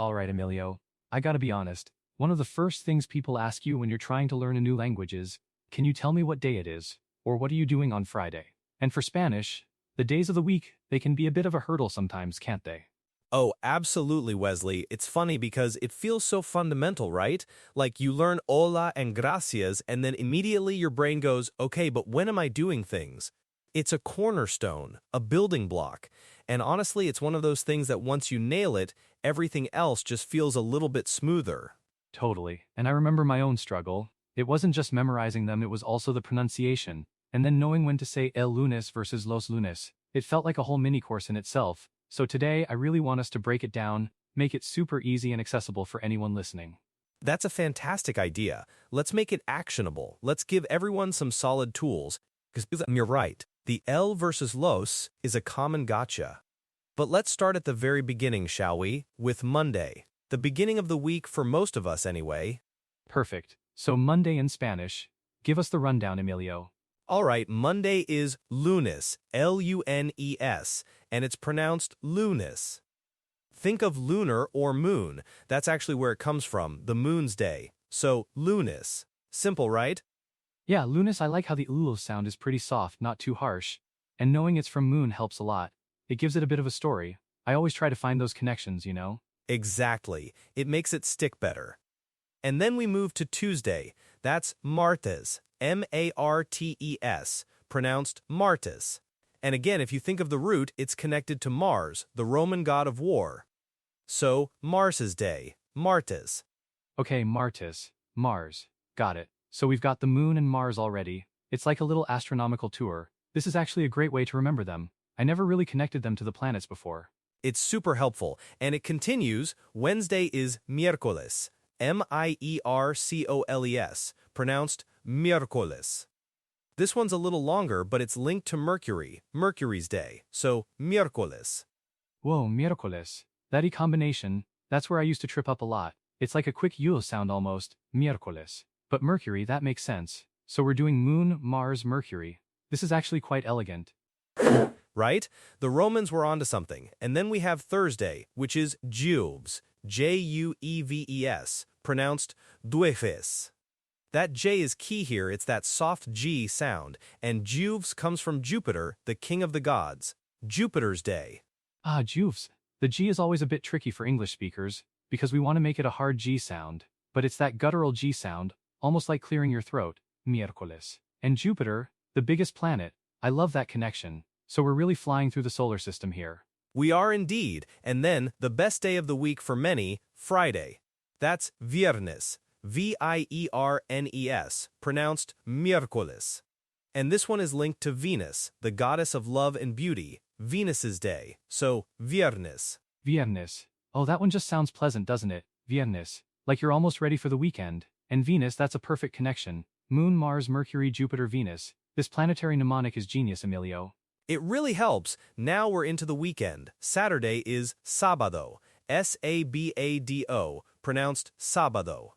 Alright, Emilio. I gotta be honest. One of the first things people ask you when you're trying to learn a new language is, can you tell me what day it is? Or what are you doing on Friday? And for Spanish, the days of the week, they can be a bit of a hurdle sometimes, can't they? Oh, absolutely, Wesley. It's funny because it feels so fundamental, right? Like you learn hola and gracias, and then immediately your brain goes, okay, but when am I doing things? It's a cornerstone, a building block. And honestly, it's one of those things that once you nail it, everything else just feels a little bit smoother. Totally. And I remember my own struggle. It wasn't just memorizing them, it was also the pronunciation. And then knowing when to say el lunes versus los lunes. It felt like a whole mini course in itself. So today, I really want us to break it down, make it super easy and accessible for anyone listening. That's a fantastic idea. Let's make it actionable. Let's give everyone some solid tools. Because you're right, the el versus los is a common gotcha. But let's start at the very beginning, shall we? With Monday. The beginning of the week for most of us anyway. Perfect. So Monday in Spanish. Give us the rundown, Emilio. All right, Monday is lunes, L-U-N-E-S, and it's pronounced lunes. Think of lunar or moon. That's actually where it comes from, the moon's day. So, lunes. Simple, right? Yeah, lunes, I like how the ul sound is pretty soft, not too harsh. And knowing it's from moon helps a lot. It gives it a bit of a story. I always try to find those connections, you know? Exactly. It makes it stick better. And then we move to Tuesday. That's martes, M-A-R-T-E-S, pronounced martes. And again, if you think of the root, it's connected to Mars, the Roman god of war. So, Mars's day, martes. Okay, Martis. Mars. Got it. So we've got the moon and Mars already. It's like a little astronomical tour. This is actually a great way to remember them. I never really connected them to the planets before. It's super helpful, and it continues. Wednesday is miércoles, M-I-E-R-C-O-L-E-S, pronounced miércoles. This one's a little longer, but it's linked to Mercury, Mercury's day, so miércoles. Whoa, miércoles. That E combination, that's where I used to trip up a lot. It's like a quick yule sound almost, miércoles. But Mercury, that makes sense. So we're doing Moon, Mars, Mercury. This is actually quite elegant. Right? The Romans were onto something. And then we have Thursday, which is Jueves, J-U-E-V-E-S, pronounced duefes. That J is key here, it's that soft G sound, and Jueves comes from Jupiter, the king of the gods. Jupiter's day. Ah, Juves. The G is always a bit tricky for English speakers, because we want to make it a hard G sound. But it's that guttural G sound, almost like clearing your throat, miércoles. And Jupiter, the biggest planet, I love that connection. So we're really flying through the solar system here. We are indeed, and then the best day of the week for many, Friday. That's viernes, V-I-E-R-N-E-S, pronounced miércoles. And this one is linked to Venus, the goddess of love and beauty, Venus's day, so viernes. Viernes. Oh, that one just sounds pleasant, doesn't it? Viernes. Like you're almost ready for the weekend. And Venus, that's a perfect connection. Moon, Mars, Mercury, Jupiter, Venus. This planetary mnemonic is genius, Emilio. It really helps. Now we're into the weekend. Saturday is sábado, S-A-B-A-D-O, pronounced sábado.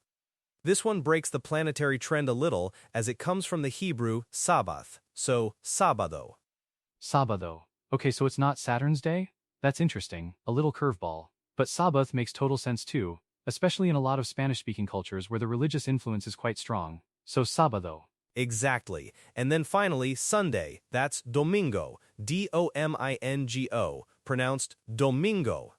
This one breaks the planetary trend a little as it comes from the Hebrew Sabbath, so sábado. Sábado. Okay, so it's not Saturn's day? That's interesting, a little curveball. But Sabbath makes total sense too, especially in a lot of Spanish-speaking cultures where the religious influence is quite strong. So sábado. Exactly. And then finally, Sunday. That's domingo, D-O-M-I-N-G-O, pronounced domingo.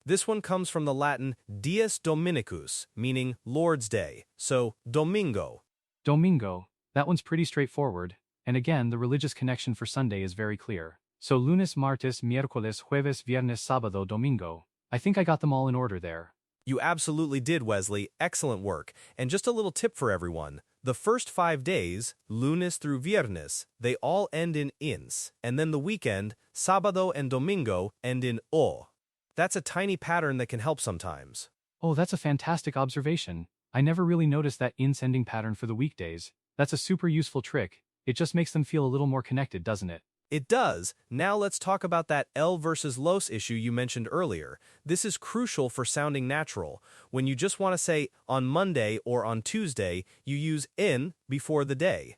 This one comes from the Latin dies dominicus, meaning Lord's Day, so domingo. Domingo. That one's pretty straightforward. And again, the religious connection for Sunday is very clear. So lunes, martes, miércoles, jueves, viernes, sábado, domingo. I think I got them all in order there. You absolutely did, Wesley. Excellent work. And just a little tip for everyone. The first 5 days, lunes through viernes, they all end in ins, and then the weekend, sábado and domingo, end in o. That's a tiny pattern that can help sometimes. Oh, that's a fantastic observation. I never really noticed that ins ending pattern for the weekdays. That's a super useful trick. It just makes them feel a little more connected, doesn't it? It does. Now let's talk about that el versus los issue you mentioned earlier. This is crucial for sounding natural. When you just want to say on Monday or on Tuesday, you use en before the day.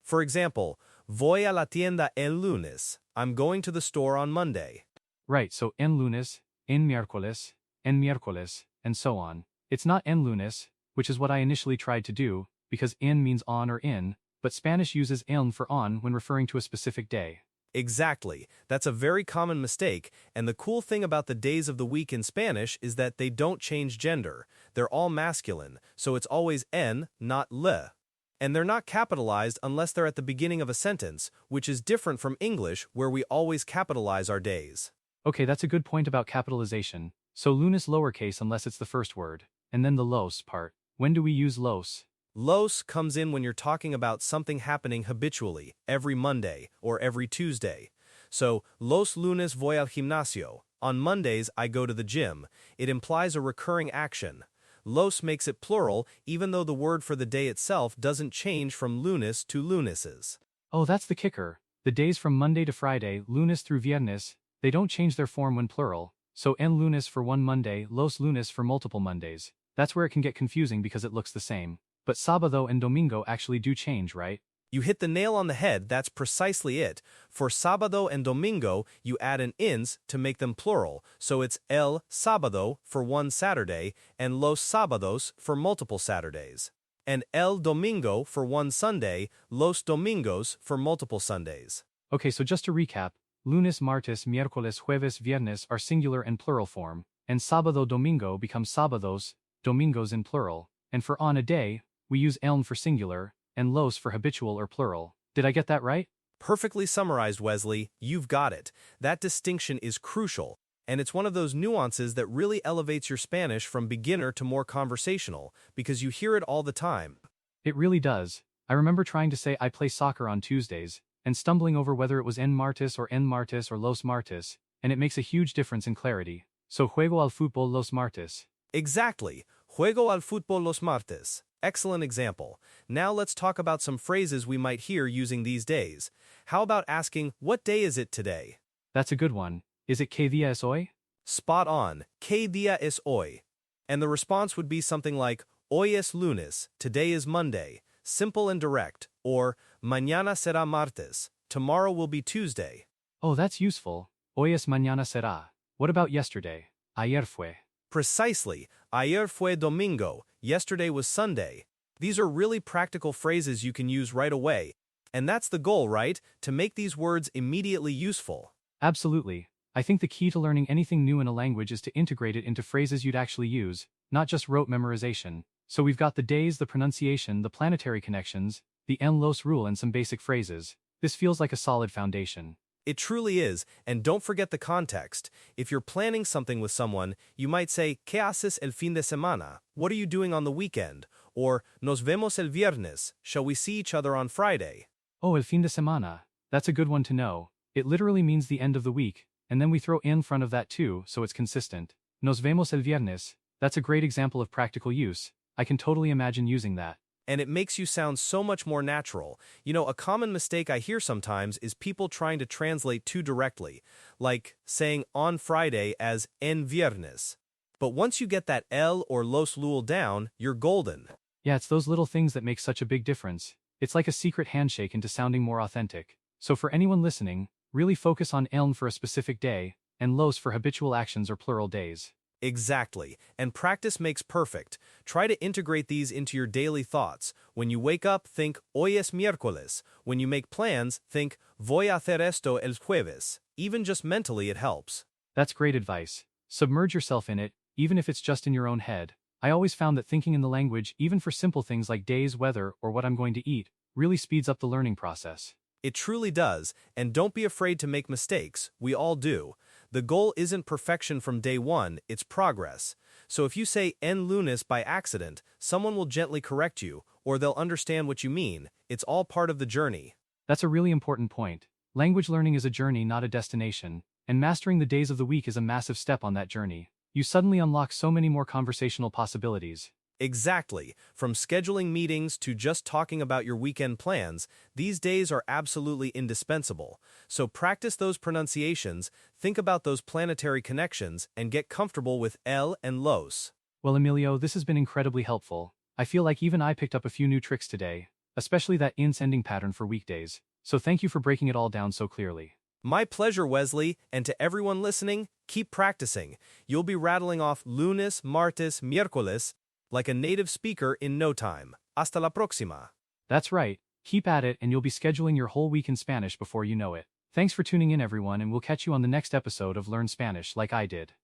For example, voy a la tienda el lunes. I'm going to the store on Monday. Right, so en lunes, en miércoles, en miércoles, and so on. It's not en lunes, which is what I initially tried to do, because en means on or in, but Spanish uses en for on when referring to a specific day. Exactly. That's a very common mistake, and the cool thing about the days of the week in Spanish is that they don't change gender. They're all masculine, so it's always en, not le. And they're not capitalized unless they're at the beginning of a sentence, which is different from English where we always capitalize our days. Okay, that's a good point about capitalization. So lunes lowercase unless it's the first word, and then the los part. When do we use los? Los comes in when you're talking about something happening habitually, every Monday or every Tuesday. So, los lunes voy al gimnasio. On Mondays, I go to the gym. It implies a recurring action. Los makes it plural, even though the word for the day itself doesn't change from lunes to luneses. Oh, that's the kicker. The days from Monday to Friday, lunes through viernes, they don't change their form when plural. So en lunes for one Monday, los lunes for multiple Mondays. That's where it can get confusing because it looks the same. But sábado and domingo actually do change, right? You hit the nail on the head, that's precisely it. For sábado and domingo, you add an ins to make them plural, so it's el sábado for one Saturday and los sábados for multiple Saturdays. And el domingo for one Sunday, los domingos for multiple Sundays. Okay, so just to recap, lunes, martes, miércoles, jueves, viernes are singular and plural form, and sábado, domingo becomes sábados, domingos in plural, and for on a day, we use eln for singular, and los for habitual or plural. Did I get that right? Perfectly summarized, Wesley. You've got it. That distinction is crucial, and it's one of those nuances that really elevates your Spanish from beginner to more conversational, because you hear it all the time. It really does. I remember trying to say I play soccer on Tuesdays, and stumbling over whether it was en martes or los martes, and it makes a huge difference in clarity. So juego al fútbol los martes. Exactly. Juego al fútbol los martes. Excellent example. Now let's talk about some phrases we might hear using these days. How about asking, what day is it today? That's a good one. Is it qué día es hoy? Spot on. ¿Qué día es hoy? And the response would be something like, hoy es lunes, today is Monday. Simple and direct. Or, mañana será martes, tomorrow will be Tuesday. Oh, that's useful. Hoy es mañana será. What about yesterday? Ayer fue. Precisely. Ayer fue domingo. Yesterday was Sunday. These are really practical phrases you can use right away. And that's the goal, right? To make these words immediately useful. Absolutely. I think the key to learning anything new in a language is to integrate it into phrases you'd actually use, not just rote memorization. So we've got the days, the pronunciation, the planetary connections, the en los rule, and some basic phrases. This feels like a solid foundation. It truly is, and don't forget the context. If you're planning something with someone, you might say, ¿Qué haces el fin de semana? What are you doing on the weekend? Or, nos vemos el viernes, shall we see each other on Friday? Oh, el fin de semana. That's a good one to know. It literally means the end of the week, and then we throw in front of that too, so it's consistent. Nos vemos el viernes. That's a great example of practical use. I can totally imagine using that. And it makes you sound so much more natural. You know, a common mistake I hear sometimes is people trying to translate too directly, like saying on Friday as en viernes. But once you get that el or los lul down, you're golden. Yeah, it's those little things that make such a big difference. It's like a secret handshake into sounding more authentic. So for anyone listening, really focus on eln for a specific day, and los for habitual actions or plural days. Exactly, and practice makes perfect. Try to integrate these into your daily thoughts. When you wake up, think, hoy es miércoles. When you make plans, think, voy a hacer esto el jueves. Even just mentally it helps. That's great advice. Submerge yourself in it, even if it's just in your own head. I always found that thinking in the language, even for simple things like days, weather, or what I'm going to eat, really speeds up the learning process. It truly does, and don't be afraid to make mistakes. We all do. The goal isn't perfection from day one, it's progress. So if you say en lunes by accident, someone will gently correct you, or they'll understand what you mean. It's all part of the journey. That's a really important point. Language learning is a journey, not a destination, and mastering the days of the week is a massive step on that journey. You suddenly unlock so many more conversational possibilities. Exactly. From scheduling meetings to just talking about your weekend plans, these days are absolutely indispensable. So practice those pronunciations, think about those planetary connections, and get comfortable with el and los. Well, Emilio, this has been incredibly helpful. I feel like even I picked up a few new tricks today, especially that ins ending pattern for weekdays. So thank you for breaking it all down so clearly. My pleasure, Wesley, and to everyone listening, Keep practicing. You'll be rattling off lunes, martes, miércoles like a native speaker in no time. Hasta la próxima. That's right, keep at it and you'll be scheduling your whole week in Spanish before you know it. Thanks for tuning in everyone and we'll catch you on the next episode of Learn Spanish like I did.